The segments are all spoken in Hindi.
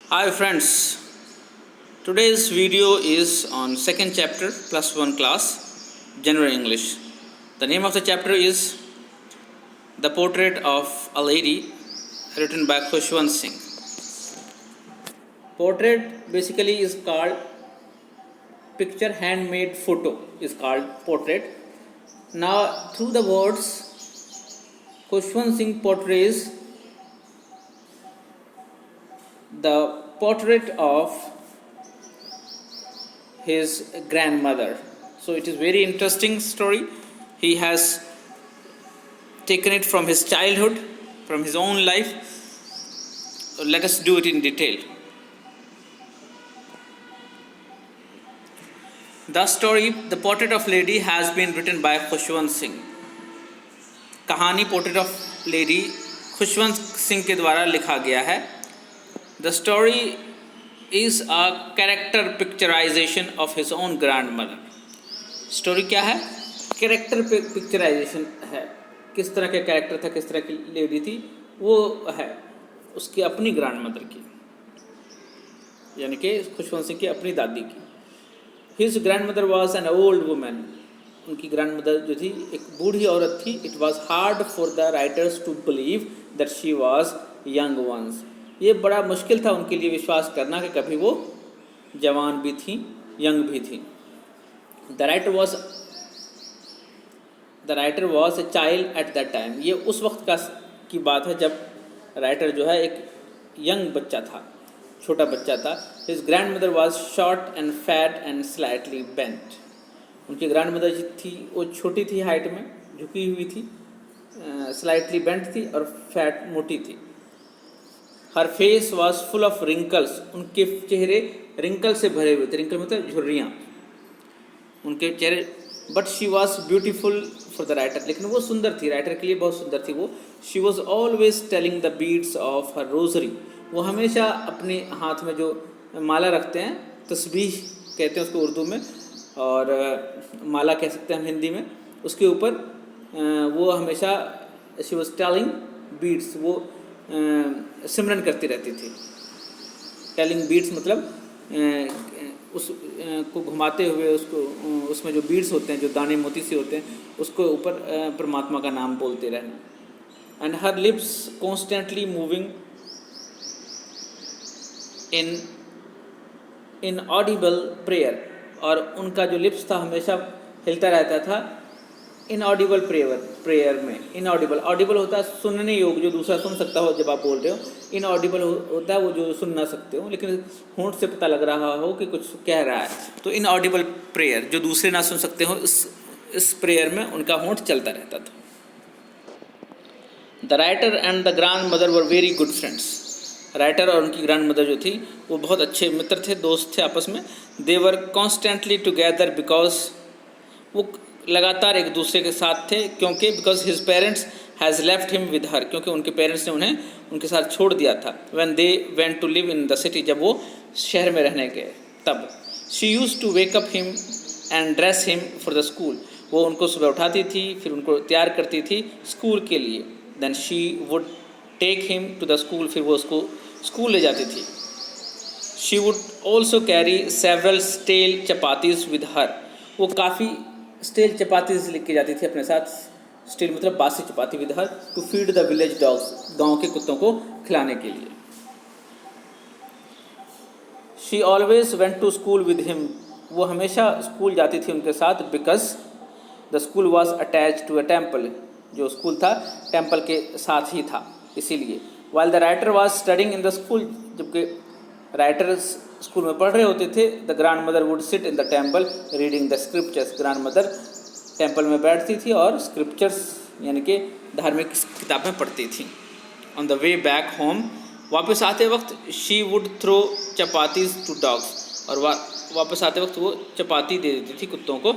Hi friends, today's video is on second chapter plus one class General English. The name of the chapter is The Portrait of a Lady, written by Khushwant Singh. Portrait basically is called picture, handmade photo is called portrait. Now through the words Khushwant Singh portrays the portrait of his grandmother. So it is very interesting story. He has taken it from his childhood, from his own life. Let us do it in detail. The story, The Portrait of Lady, has been written by Khushwant Singh. कहानी portrait of lady Khushwant Singh के द्वारा लिखा गया है. The story is a character picturisation of his own grandmother. Story क्या है? कैरेक्टर पिक्चराइजेशन है. किस तरह का कैरेक्टर था, किस तरह की लेडी थी, वो है उसकी अपनी ग्रैंड मदर की, यानी कि खुशवंत सिंह की अपनी दादी की. His grandmother was an old women. उनकी ग्रैंड मदर जो थी एक बूढ़ी औरत थी. It was hard for the writers to believe that she was young once. ये बड़ा मुश्किल था उनके लिए विश्वास करना कि कभी वो जवान भी थी, यंग भी थी. The writer was a child at that time. ये उस वक्त की बात है जब राइटर जो है एक यंग बच्चा था, छोटा बच्चा था. His grandmother was short and fat and slightly bent. उनकी ग्रैंड मदर जी थी वो छोटी थी, हाइट में झुकी हुई थी, स्लाइटली बेंट थी और फैट मोटी थी. Her face was full of wrinkles. उनके चेहरे रिंकल से भरे हुए थे. रिंकल मतलब झुर्रियाँ उनके चेहरे. But she was beautiful for the writer. लेकिन वो सुंदर थी, राइटर के लिए बहुत सुंदर थी वो. She was always telling the beads of her rosary. वो हमेशा अपने हाथ में जो माला रखते हैं, तस्बीह कहते हैं उसको उर्दू में, और माला कह सकते हैं हम हिंदी में, उसके ऊपर वो हमेशा शी वॉज टेलिंग बीड्स, वो सिमरन करती रहती थी. टेलिंग बीड्स मतलब उस को घुमाते हुए उसको, उसमें जो बीड्स होते हैं, जो दाने मोती से होते हैं, उसको ऊपर परमात्मा का नाम बोलते रहना. And her lips constantly moving in Audible prayer. और उनका जो लिप्स था हमेशा हिलता रहता था इनऑडिबल प्रेयर में. इनऑडिबल, ऑडिबल होता है सुनने योग्य, जो दूसरा सुन सकता हो जब आप बोल रहे हो. इनऑडिबल होता है वो जो सुन ना सकते हो, लेकिन होंठ से पता लग रहा हो कि कुछ कह रहा है. तो इनऑडिबल प्रेयर, जो दूसरे ना सुन सकते हो, इस प्रेयर में उनका होंठ चलता रहता था. The writer and the grand mother were very good friends. Writer और उनकी ग्रैंड मदर जो थी वो बहुत अच्छे मित्र थे, दोस्त थे आपस में. दे वर कॉन्स्टेंटली टुगेदर बिकॉज, वो लगातार एक दूसरे के साथ थे, क्योंकि because his parents has left him with her, क्योंकि उनके पेरेंट्स ने उन्हें उनके साथ छोड़ दिया था. When they went to live in the city, जब वो शहर में रहने गए तब. She used to wake up him and dress him for the school. वो उनको सुबह उठाती थी, फिर उनको तैयार करती थी स्कूल के लिए. Then she would take him to the school. फिर वो उसको स्कूल ले जाती थी. She would also carry several stale chapatis with her. वो काफ़ी स्टेल चपातीज लेके जाती थी अपने साथ. स्टेल मतलब बासी chapati. With her to feed the village dogs. गांव के कुत्तों को खिलाने के लिए. She always went to school with him. वो हमेशा स्कूल जाती थी उनके साथ. Because the school was attach to a temple. जो स्कूल था टेम्पल के साथ ही था, इसीलिए. While the writer was studying in the school. जबकि राइटर स्कूल में पढ़ रहे होते थे. The grandmother would sit in the temple reading the scriptures. Grand mother temple में बैठती थी और स्क्रिप्चर्स यानी कि धार्मिक किताबें पढ़ती थी. On the way back home, वापस आते वक्त, she would throw chapatis to dogs. और वापस आते वक्त वो चपाती दे देती थी कुत्तों को.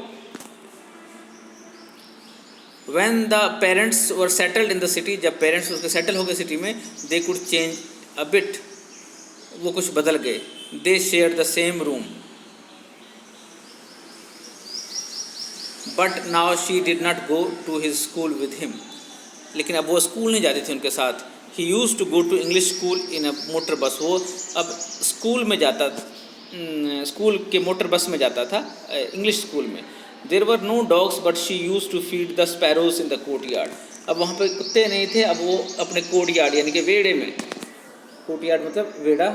When the parents were settled in the city, जब पेरेंट्स उसके सेटल हो गए सिटी में, they could change a bit, वो कुछ बदल गए. They shared the same room, but now she did not go to his school with him. लेकिन अब वो स्कूल नहीं जाती थी उनके साथ, he used to go to English school in a motor bus. वो अब स्कूल में जाता, स्कूल के मोटर बस में जाता था, इंग्लिश स्कूल में। There were no dogs but she used to feed the sparrows in the courtyard. अब वहाँ पे कुत्ते नहीं थे, अब वो अपने कोर्ट यार्ड यानी कि वेड़े में, कोर्ट यार्ड मतलब वेड़ा,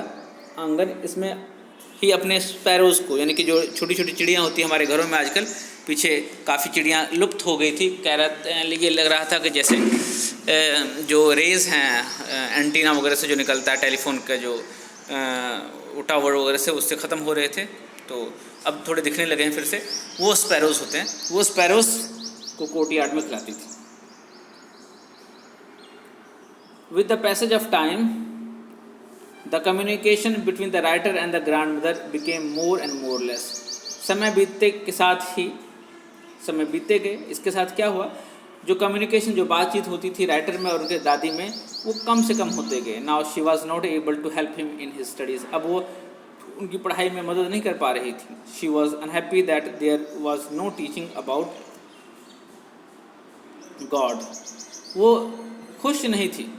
आंगन, इसमें ही अपने स्पैरोज़ को, यानी कि जो छोटी छोटी चिड़ियाँ होती हैं हमारे घरों में आजकल, पीछे काफ़ी चिड़ियाँ लुप्त हो गई थी, कह रहा ये लग रहा था कि जैसे जो रेज़ हैं एंटीना वगैरह से जो निकलता है टेलीफोन का, जो टावर वगैरह से, उससे ख़त्म हो रहे थे, तो अब थोड़े दिखने लगे हैं फिर से। वो स्पैरोज़ होते हैं, वो स्पैरोज़ को कोर्ट यार्ड में खिलाती थी। With the passage of time the communication between the writer and the grand mother became more and more less. समय बीतते के साथ ही, समय बीतते गए, इसके साथ क्या हुआ, जो कम्युनिकेशन, जो बातचीत होती थी राइटर में और उनके दादी में, वो कम से कम होते गए। Now she was not able to help him in his studies. अब वो उनकी पढ़ाई में मदद नहीं कर पा रही थी। She was unhappy that there was no teaching about God. वो खुश नहीं थी,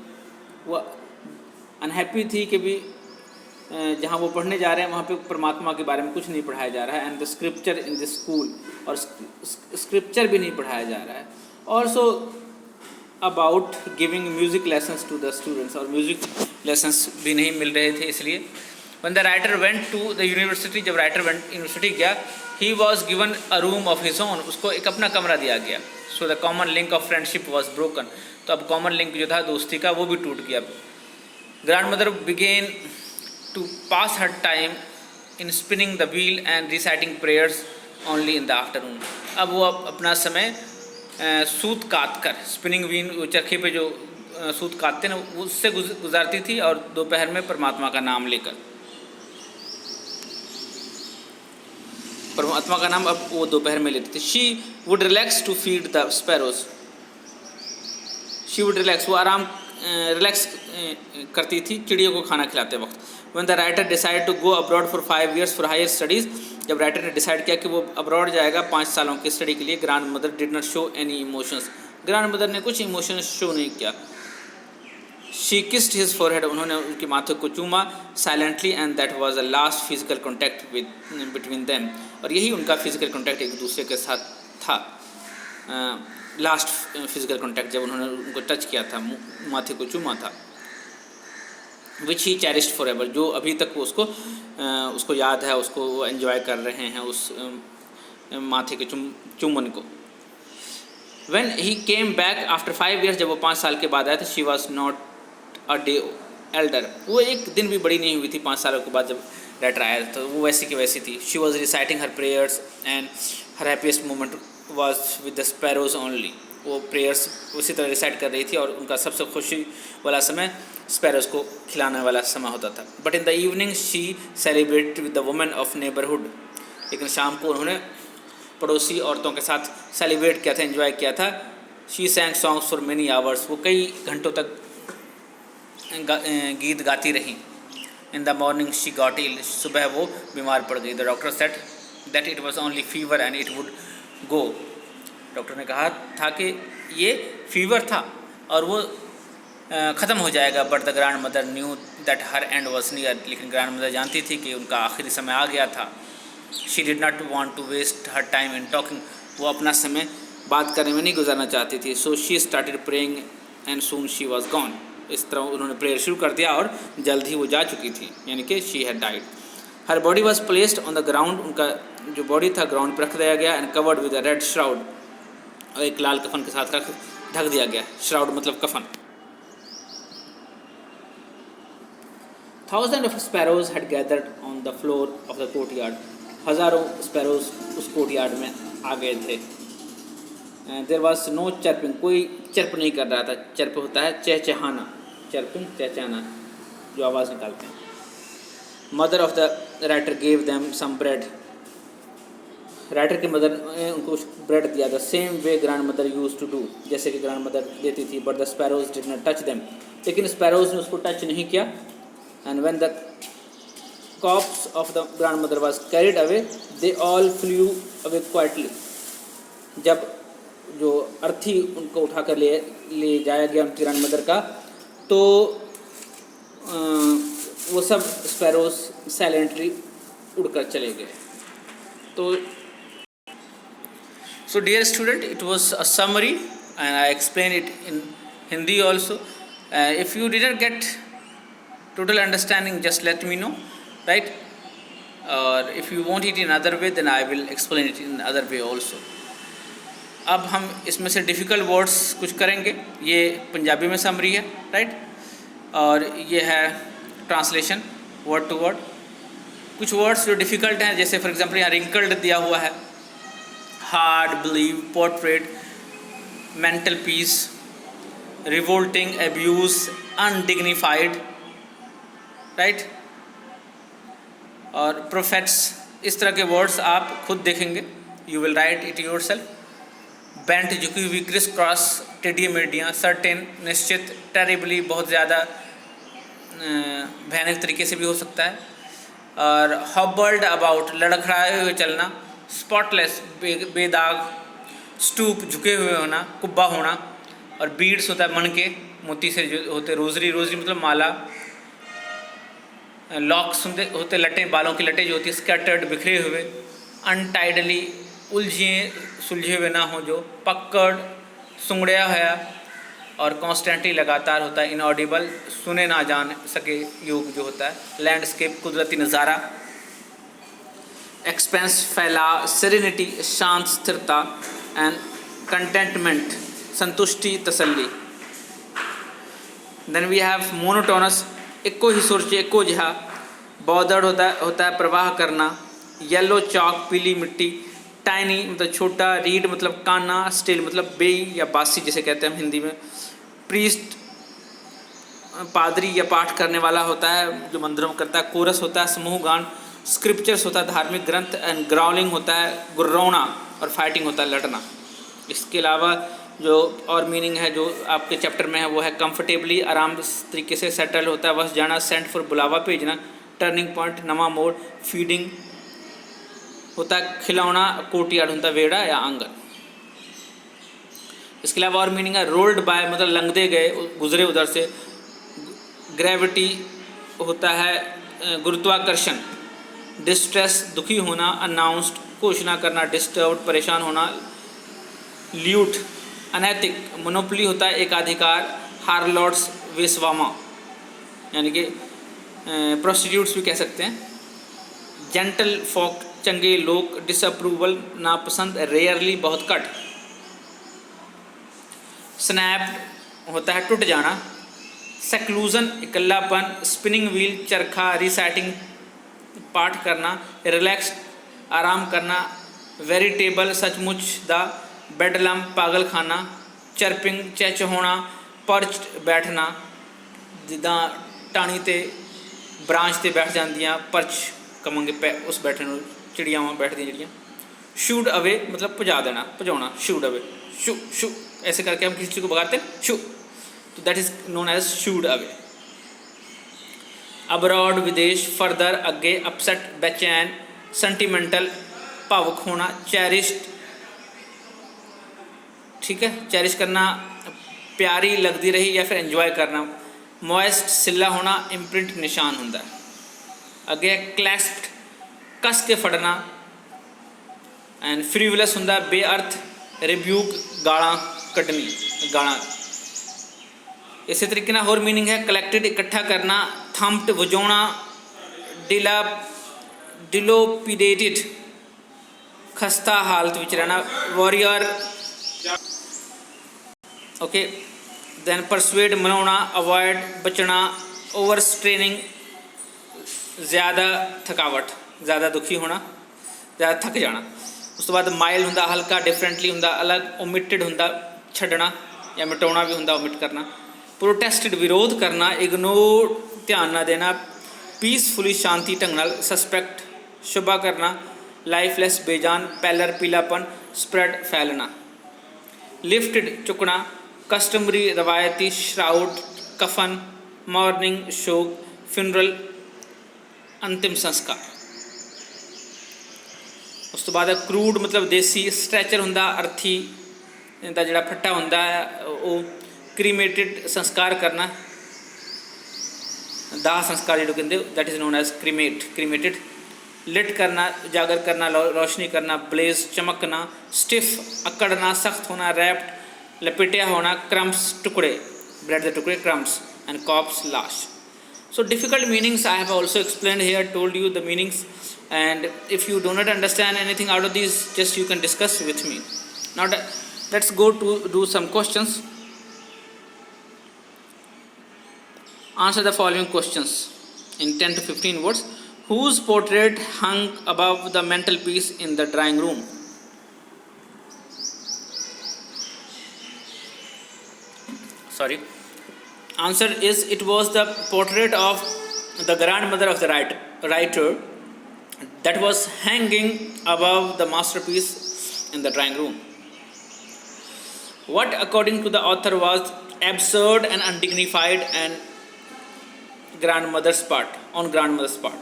वो अनहैप्पी थी कि भी जहाँ वो पढ़ने जा रहे हैं वहाँ पे परमात्मा के बारे में कुछ नहीं पढ़ाया जा रहा है। And the scripture in the school, और स्क्रिप्चर भी नहीं पढ़ाया जा रहा है। Also about giving music lessons to the students, और म्यूज़िक लेसन्स भी नहीं मिल रहे थे। इसलिए when the writer went to the university, जब राइटर यूनिवर्सिटी गया, he was given a room of his own, उसको एक अपना कमरा दिया गया। So the common link of friendship was broken, तो अब कॉमन लिंक जो था दोस्ती का, वो भी टूट गया। Grandmother began to pass her time in spinning the wheel and reciting prayers only in the afternoon। अब वो अपना समय सूत काट कर, स्पिनिंग व्हील, चरखे पे जो सूत काटते ना, उससे गुजारती थी, और दोपहर में परमात्मा का नाम लेकर, परमात्मा का नाम अब वो दोपहर में लेती थी। She would relax to feed the sparrows, she would relax, वो आराम रिलैक्स करती थी चिड़ियों को खाना खिलाते वक्त। When the writer decided to go abroad for 5 years for higher studies, जब राइटर ने डिसाइड किया कि वो अब्रॉड जाएगा 5 सालों की स्टडी के लिए, grand mother did not show any emotions, grand mother ने कुछ इमोशंस शो नहीं किया। शी किस्ड हिज फोरहेड, उन्होंने उनके माथे को चूमा, silently, and that was the last physical contact between them, और यही उनका फिजिकल कॉन्टैक्ट एक दूसरे के साथ था, लास्ट फिजिकल कॉन्टैक्ट, जब उन्होंने उनको टच किया था, माथे को चूमा था। विच ही चेरिश्ड फॉर एवर, जो अभी तक वो उसको याद है, उसको वो एंजॉय कर रहे हैं उस माथे के चुम्बन को। When he came back after 5 years, जब वो 5 साल के बाद आया था, she was not a day Elder, वो एक दिन भी बड़ी नहीं हुई थी 5 सालों के बाद जब लेटर आया था, तो वो वैसी की वैसी थी। She was reciting her prayers and her happiest moment was with the sparrows only, वो प्रेयर्स उसी तरह रिसाइट कर रही थी, और उनका सबसे खुशी वाला समय स्पैरोज को खिलाने वाला समय होता था। But in the evening she celebrated with the women of neighbourhood, लेकिन शाम को उन्होंने पड़ोसी औरतों के साथ सेलिब्रेट किया था, एंजॉय किया था। She sang songs for many hours, वो कई घंटों तक गीत गाती रही। In the morning she got ill, सुबह वो बीमार पड़ गई। The doctor said that it was only fever and it would go, doctor ने कहा था कि ये फीवर था और वो ख़त्म हो जाएगा। But the grandmother knew that her end was near, लेकिन ग्रैंड मदर जानती थी कि उनका आखिरी समय आ गया था। She did not want to waste her time in talking, वो अपना समय बात करने में नहीं गुजारना चाहती थी। So she started praying and soon she was gone, इस तरह उन्होंने प्रेयर शुरू कर दिया और जल्द ही वो जा चुकी थी, यानी कि she had died. Her body was placed on the ground, उनका जो बॉडी था ग्राउंड पर रख दिया गया। And covered with a red shroud, और एक लाल कफन के साथ ढक दिया गया। श्राउड मतलब कफन। Thousands of sparrows had gathered on the floor of the courtyard, हज़ारों स्पैरोज उस कोर्टयार्ड में आ गए थे। देयर वॉज नो चर्पिंग, कोई चर्प नहीं कर रहा था। चर्प होता है चहचहाना, चर्पिंग चहचहाना, जो आवाज़ निकालते हैं। Mother of the writer gave them some bread, writer की मदर ने उनको ब्रेड दिया। The same way grandmother used to do, जैसे कि ग्रैंड मदर देती थी। But the sparrows did not touch them, लेकिन स्पैरोज ने उसको टच नहीं किया। And when the corpse of the grandmother was carried away, they all flew away quietly, जब जो अर्थी उनको उठाकर ले जाया गया उनकी ग्रैंड मदर का, तो वो सब स्पैरोज साइलेंटली उड़कर चले गए। तो so dear student, it was a summary and I explained it in Hindi also. If you didn't get total understanding, just let me know, right? Or if you want it in other way, then I will explain it in other way also. अब हम इसमें से डिफ़िकल्ट वर्ड्स कुछ करेंगे। ये पंजाबी में समरी है, राइट, और ये है ट्रांसलेशन वर्ड टू वर्ड। कुछ वर्ड्स जो डिफ़िकल्ट हैं, जैसे फॉर एग्जांपल यहाँ रिंकल्ड दिया हुआ है, hard, believe, portrait, mental peace, revolting, abuse, undignified, right, और प्रोफेट्स। इस तरह के वर्ड्स आप खुद देखेंगे, you will write it your self. Bent, झुकी हुई, क्रिस क्रॉस, टेढ़ी मेढ़ियाँ, सर्टेन, निश्चित, टेरिबली, बहुत ज़्यादा भयानक तरीके से भी हो सकता है, और हॉबल्ड अबाउट, लड़खड़ाए हुए चलना, स्पॉटलेस, बेदाग, स्टूप, झुके हुए होना, कुब्बा होना, और बीड्स होता है मणके, मोती से जो होते, रोजरी, रोजरी मतलब माला, लॉक्स होते लटे, बालों की लटे जो होती है, स्कैटर्ड, बिखरे हुए, अनटाइडली, उलझे सुलझे हुए ना हो जो, पकड़, सुंगड़िया है, और कॉन्स्टेंटली, लगातार होता है, इनऑडिबल, सुने ना जान सके योग जो होता है, लैंडस्केप, कुदरती नज़ारा, एक्सपेंस, फैलाव, सेरेनिटी, शांत, स्थिरता, एंड कंटेंटमेंट, संतुष्टि, तसल्ली। देन वी हैव मोनोटोनस, एको ही सुर च एको जिहा, बॉदर्ड होता है प्रवाह करना, येलो चॉक, पीली मिट्टी, टाइनी मतलब छोटा, रीड मतलब काना, स्टिल मतलब बेई या बासी जिसे कहते हैं हम हिंदी में, प्रीस्ट पादरी या पाठ करने वाला होता है जो मंदिरों में करता है, कोरस होता है समूह गान, स्क्रिप्चर्स होता है धार्मिक ग्रंथ, एंड ग्राउलिंग होता है गुर्राना, और फाइटिंग होता है लड़ना। इसके अलावा जो और मीनिंग है जो आपके चैप्टर में है वो है कंफर्टेबली, आराम तरीके से, सेटल होता है बस जाना, सेंट फॉर बुलावा भेजना, टर्निंग पॉइंट नवा मोड़, फीडिंग होता है खिलौना, कोर्टयार्ड होता है वेड़ा या आंगन। इसके अलावा और मीनिंग है रोल्ड बाय मतलब लंघते गए, गुजरे उधर से, ग्रेविटी होता है गुरुत्वाकर्षण, डिस्ट्रेस दुखी होना, अनाउंस्ड घोषणा करना, डिस्टर्ब्ड परेशान होना, ल्यूट अनैतिक, मोनोपोली होता है एकाधिकार, हार्लॉट्स वेस्वामा यानी कि प्रोस्टिट्यूट्स भी कह सकते हैं, जेंटल फॉक चंगे लोग, डिसअप्रूवल नापसंद, रेयरली बहुत कट, स्नैप होता है टूट जाना, सेक्लूजन इकल्लापन, स्पिनिंग व्हील चरखा, रिसाइटिंग पाठ करना, रिलैक्स आराम करना, वेरिटेबल सचमुच दा, बेडलम पागल खाना, चर्पिंग चहचहाना, पर्च्ड बैठना, जिदा टाणी ते ब्रांच ते बैठ जांदियां, पर्च कमांगे उस बैठने चिड़ियावां बैठदियां जिहड़ियां, शूड अवे मतलब भजा देना, भजाना, शूड अवे, शू शू ऐसे करके हम किसी चीज़ को भगाते हैं, शू, तो that is known as shooed away. Abroad विदेश, फर्दर अगे, अपसेट बेचैन, सेंटिमेंटल भावुक होना, चेरिश्ड ठीक है, चेरिश करना, प्यारी लगती रही या फिर एंजॉय करना, मॉइस्ट सिला होना, इम्प्रिंट निशान होंदा है, अगे क्लैस्प्ड कस के फड़ना, एंड फ्रीवलस होंदा बेअर्थ, रिब्यूक गाला कटनी, गाला। इसी तरीके ना होर मीनिंग है कलैक्टेड इकट्ठा करना, थम्प्ड वजाना, डिलोपिडेटेड खस्ता हालत विच रहना, वॉरियर ओके, दैन परसुएड मनाना, अवॉइड बचना, ओवर स्ट्रेनिंग ज़्यादा थकावट, ज़्यादा दुखी होना, ज़्यादा थक जाना। उस तो बाद माइल होंदा हल्का, डिफरेंटली होंदा अलग, ओमिटेड होंदा छड्डना या मिटाउना भी होंदा ओमिट करना, प्रोटेस्टेड विरोध करना, इग्नोर ध्यान ना देना, पीसफुली शांति ढंग नाल, सस्पेक्ट शुबा करना, लाइफलैस बेजान, पैलर पीलापन, स्प्रेड फैलना, लिफ्टेड चुकना, कस्टमरी रवायती, श्राउड कफन, मॉर्निंग शोक, फ्यूनरल अंतिम संस्कार। उस तो बाद क्रूड मतलब देसी, स्ट्रैचर होंदा अर्थी दा जिहड़ा फट्टा होंदा है वो, क्रीमेटेड संस्कार करना, दाह संस्कार जो कहते that is known as cremated. Lit करना, जागर करना, रोशनी करना. ब्लेज, चमकना. स्टिफ, अकड़ना, सख्त होना. रैप्ड, लपेटिया होना. क्रम्स, टुकड़े, ब्रेड के टुकड़े, क्रम्स. एंड कॉप्स, लाश. So difficult meanings I have also explained here, told you the meanings, and if you do not understand anything out of these, just you can discuss with me. Now let's go to do some questions. Answer the following questions in 10 to 15 words. Whose portrait hung above the mantelpiece in the drawing room? Sorry. Answer is, it was the portrait of the grandmother of the writer that was hanging above the masterpiece in the drawing room. What, according to the author, was absurd and undignified and grandmother's part, on grandmother's part?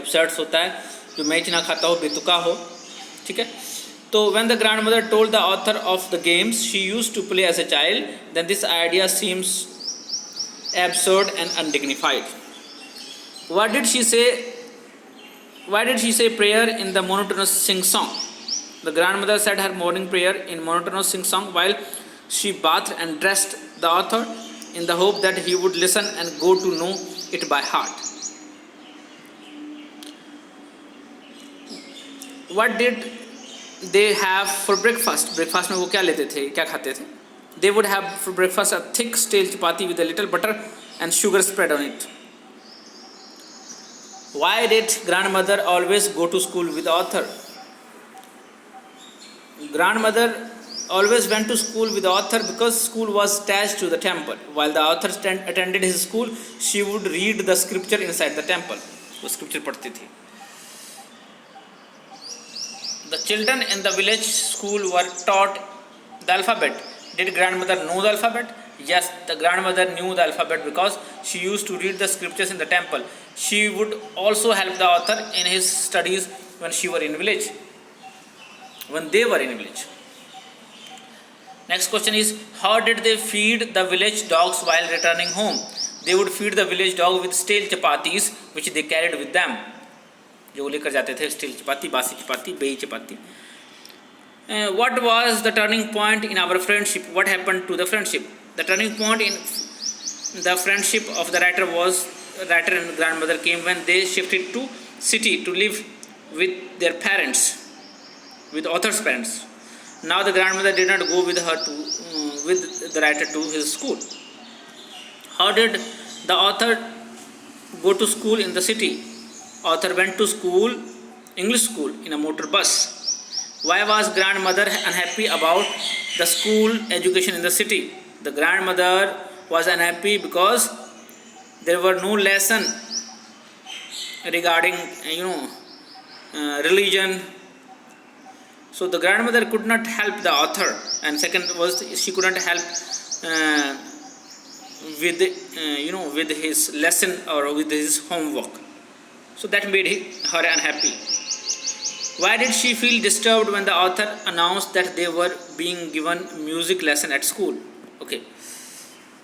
Absurd होता है जो मैच ना खाता हो, बेतुका हो, ठीक है. So when the grandmother told the author of the games she used to play as a child, then this idea seems absurd and undignified. What did she say? Why did she say prayer in the monotonous sing-song? The grandmother said her morning prayer in monotonous sing-song while she bathed and dressed the author in the hope that he would listen and go to know it by heart. What did they have for breakfast? Breakfast में वो क्या लेते थे, क्या खाते थे? They would have for breakfast a thick stale chapati with a little butter and sugar spread on it. Why did grandmother always go to school with the author? Grandmother always went to school with the author because school was attached to the temple. While the author attended his school, she would read the scripture inside the temple. वो scripture पढ़ती थी. The children in the village school were taught the alphabet. Did grandmother know the alphabet? Yes, the grandmother knew the alphabet because she used to read the scriptures in the temple. She would also help the author in his studies when they were in village. Next question is, how did they feed the village dogs while returning home? They would feed the village dog with stale chapatis which they carried with them. जो लेकर जाते थे स्टील चपाती, बासी चपाती, बेई चपाती. What was the turning point in our friendship? What happened to the friendship? The turning point in the friendship of the writer and grandmother came when they shifted to city to live with their parents, with author's parents. Now the grandmother did not go with the writer to his school. How did the author go to school in the city? Author went to school, English school, in a motor bus. Why was grandmother unhappy about the school education in the city? The grandmother was unhappy because there were no lesson regarding religion. So the grandmother could not help the author, and second was she couldn't help with his lesson or with his homework. So that made her unhappy. Why did she feel disturbed when the author announced that they were being given music lesson at school? Okay.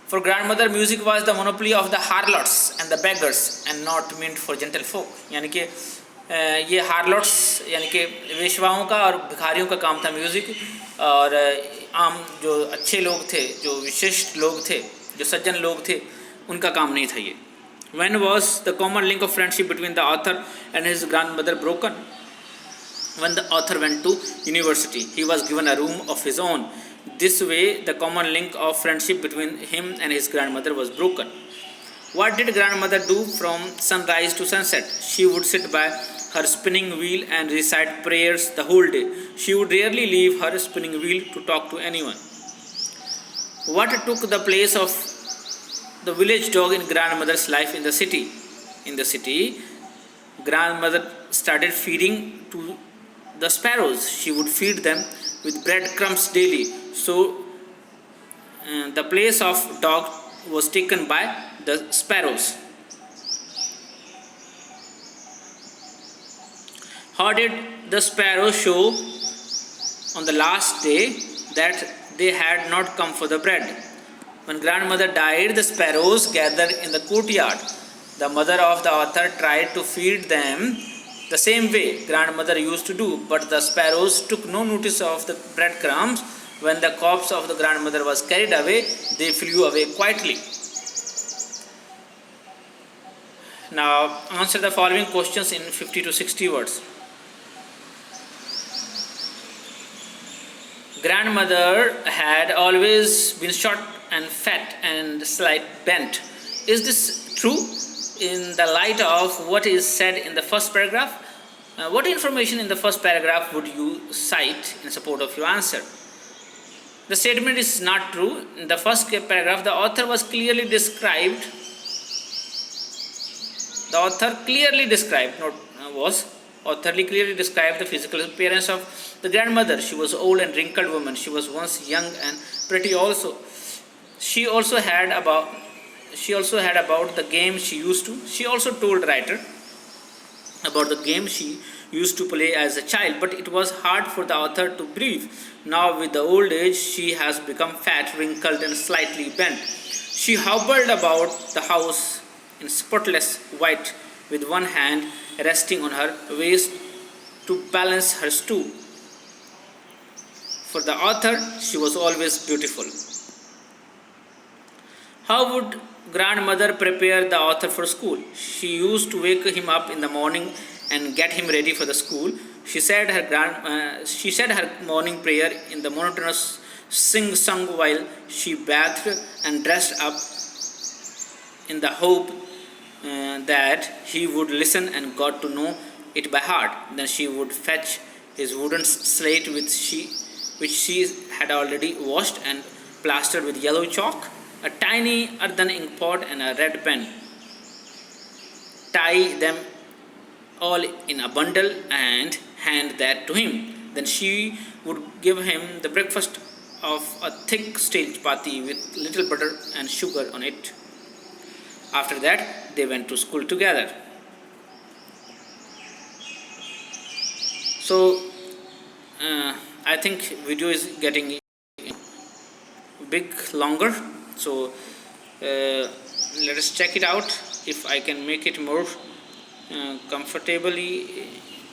For grandmother, music was the monopoly of the harlots and the beggars and not meant for gentle folk. यानी कि ये हार्लोट्स यानी कि वेश्वाओं का और भिखारियों का काम था म्यूज़िक, और आम जो अच्छे लोग थे, जो विशिष्ट लोग थे, जो सज्जन लोग थे, उनका काम नहीं था ये. When was the common link of friendship between the author and his grandmother broken? When the author went to university, he was given a room of his own. This way, the common link of friendship between him and his grandmother was broken. What did grandmother do from sunrise to sunset? She would sit by her spinning wheel and recite prayers the whole day. She would rarely leave her spinning wheel to talk to anyone. What took the place of the village dog in grandmother's life in the city? In the city, grandmother started feeding to the sparrows. She would feed them with breadcrumbs daily. So the place of dog was taken by the sparrows. How did the sparrows show on the last day that they had not come for the bread? When grandmother died, the sparrows gathered in the courtyard. The mother of the author tried to feed them the same way grandmother used to do, but the sparrows took no notice of the breadcrumbs. When the corpse of the grandmother was carried away, they flew away quietly. Now answer the following questions in 50 to 60 words. Grandmother had always been short and fat and slight bent. Is this true in the light of what is said in the first paragraph? What information in the first paragraph would you cite in support of your answer? The statement is not true. In the first paragraph, the author clearly described, the physical appearance of the grandmother. She was old and wrinkled woman. She was once young and pretty also. She also had about the game she used to. She also told writer about the game she used to play as a child, but it was hard for the author to believe. Now with the old age, she has become fat, wrinkled and slightly bent. She hobbled about the house in spotless white with one hand resting on her waist to balance her stool. For the author, she was always beautiful. How would grandmother prepare the author for school? She used to wake him up in the morning and get him ready for the school. She said her morning prayer in the monotonous sing-song while she bathed and dressed up in the hope that he would listen and got to know it by heart. Then she would fetch his wooden slate which she had already washed and plastered with yellow chalk, a tiny earthen ink pot and a red pen. Tie them all in a bundle and hand that to him. Then she would give him the breakfast of a thick stale chapati with little butter and sugar on it. After that, they went to school together. So, I think video is getting big longer. So, let us check it out if I can make it more comfortably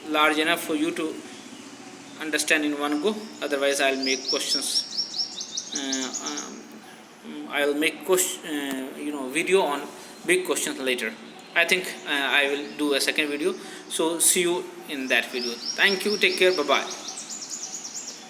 large enough for you to understand in one go. Otherwise, I'll make questions. I'll make video on big questions later. I think I will do a second video. So see you in that video. Thank you. Take care. Bye bye.